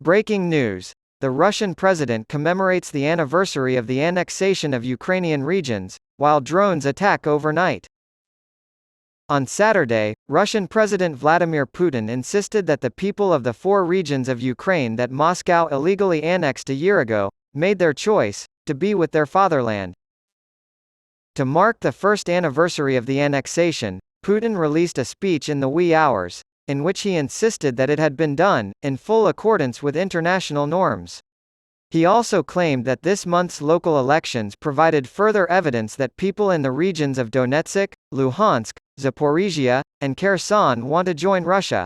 Breaking news. The Russian president commemorates the anniversary of the annexation of Ukrainian regions, while drones attack overnight. On Saturday, Russian President Vladimir Putin insisted that the people of the 4 regions of Ukraine that Moscow illegally annexed a year ago made their choice to be with their fatherland. To mark the first anniversary of the annexation, Putin released a speech in the wee hours, in which he insisted that it had been done in full accordance with international norms. He also claimed that this month's local elections provided further evidence that people in the regions of Donetsk, Luhansk, Zaporizhia, and Kherson want to join Russia.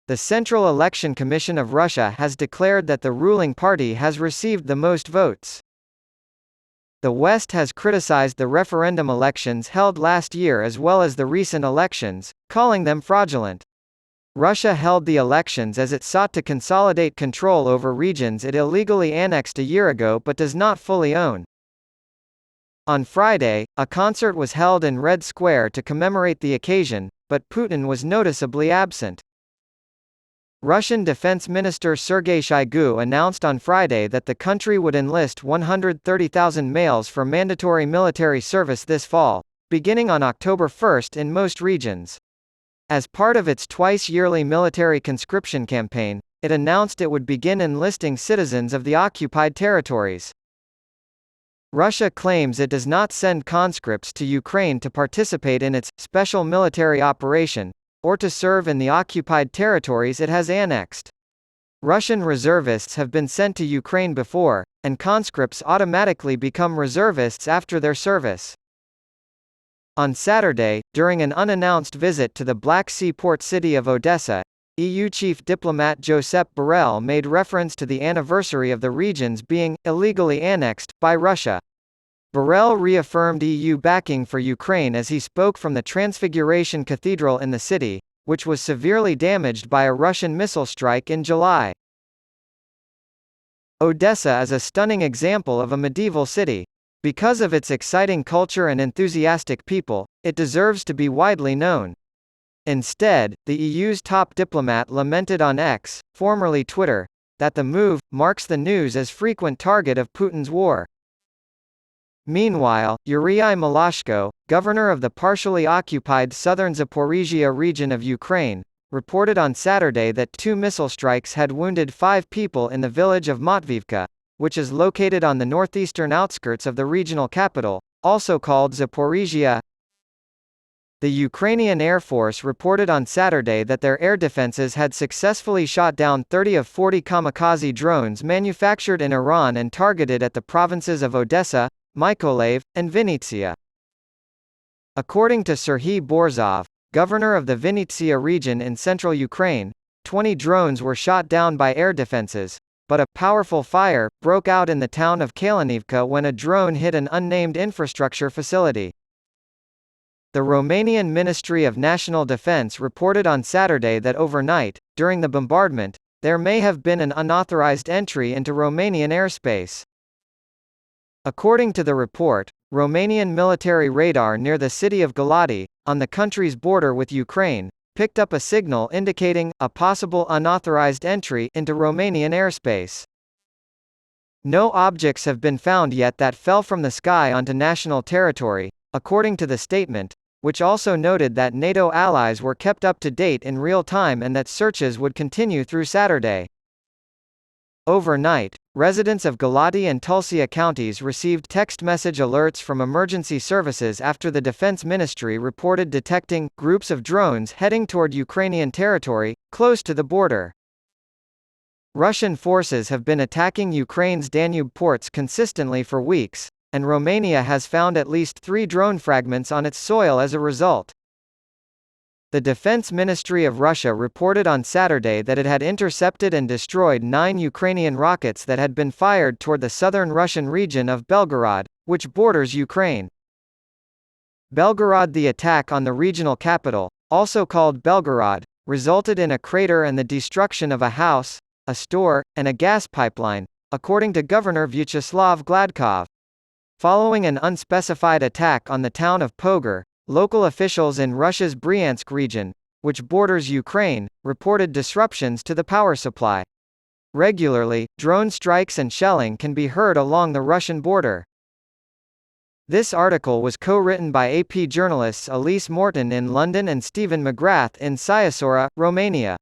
The Central Election Commission of Russia has declared that the ruling party has received the most votes. The West has criticized the referendum elections held last year as well as the recent elections, calling them fraudulent. Russia held the elections as it sought to consolidate control over regions it illegally annexed a year ago but does not fully own. On Friday, a concert was held in Red Square to commemorate the occasion, but Putin was noticeably absent. Russian Defense Minister Sergei Shoigu announced on Friday that the country would enlist 130,000 males for mandatory military service this fall, beginning on October 1 in most regions. As part of its twice-yearly military conscription campaign, it announced it would begin enlisting citizens of the occupied territories. Russia claims it does not send conscripts to Ukraine to participate in its special military operation, or to serve in the occupied territories it has annexed. Russian reservists have been sent to Ukraine before, and conscripts automatically become reservists after their service. On Saturday, during an unannounced visit to the Black Sea port city of Odessa, EU chief diplomat Josep Borrell made reference to the anniversary of the regions being illegally annexed by Russia. Borrell reaffirmed EU backing for Ukraine as he spoke from the Transfiguration Cathedral in the city, which was severely damaged by a Russian missile strike in July. Odessa is a stunning example of a medieval city. Because of its exciting culture and enthusiastic people, it deserves to be widely known. Instead, the EU's top diplomat lamented on X, formerly Twitter, that the move marks the news as frequent target of Putin's war. Meanwhile, Yuri Malashko, governor of the partially occupied southern Zaporizhia region of Ukraine, reported on Saturday that 2 missile strikes had wounded 5 people in the village of Matvivka, which is located on the northeastern outskirts of the regional capital, also called Zaporizhia. The Ukrainian Air Force reported on Saturday that their air defenses had successfully shot down 30 of 40 kamikaze drones manufactured in Iran and targeted at the provinces of Odessa, Mykolaiv, and Vinnytsia. According to Serhiy Borzov, governor of the Vinnytsia region in central Ukraine, 20 drones were shot down by air defenses, but a powerful fire broke out in the town of Kalinivka when a drone hit an unnamed infrastructure facility. The Romanian Ministry of National Defense reported on Saturday that overnight, during the bombardment, there may have been an unauthorized entry into Romanian airspace. According to the report, Romanian military radar near the city of Galati, on the country's border with Ukraine, picked up a signal indicating a possible unauthorized entry into Romanian airspace. No objects have been found yet that fell from the sky onto national territory, according to the statement, which also noted that NATO allies were kept up to date in real time and that searches would continue through Saturday. Overnight, residents of Galati and Tulcea counties received text message alerts from emergency services after the Defense Ministry reported detecting groups of drones heading toward Ukrainian territory, close to the border. Russian forces have been attacking Ukraine's Danube ports consistently for weeks, and Romania has found at least 3 drone fragments on its soil as a result. The Defense Ministry of Russia reported on Saturday that it had intercepted and destroyed 9 Ukrainian rockets that had been fired toward the southern Russian region of Belgorod, which borders Ukraine. Belgorod. The attack on the regional capital, also called Belgorod, resulted in a crater and the destruction of a house, a store, and a gas pipeline, according to Governor Vyacheslav Gladkov. Following an unspecified attack on the town of Pogar, local officials in Russia's Bryansk region, which borders Ukraine, reported disruptions to the power supply. Regularly, drone strikes and shelling can be heard along the Russian border. This article was co-written by AP journalists Elise Morton in London and Stephen McGrath in Siasaura, Romania.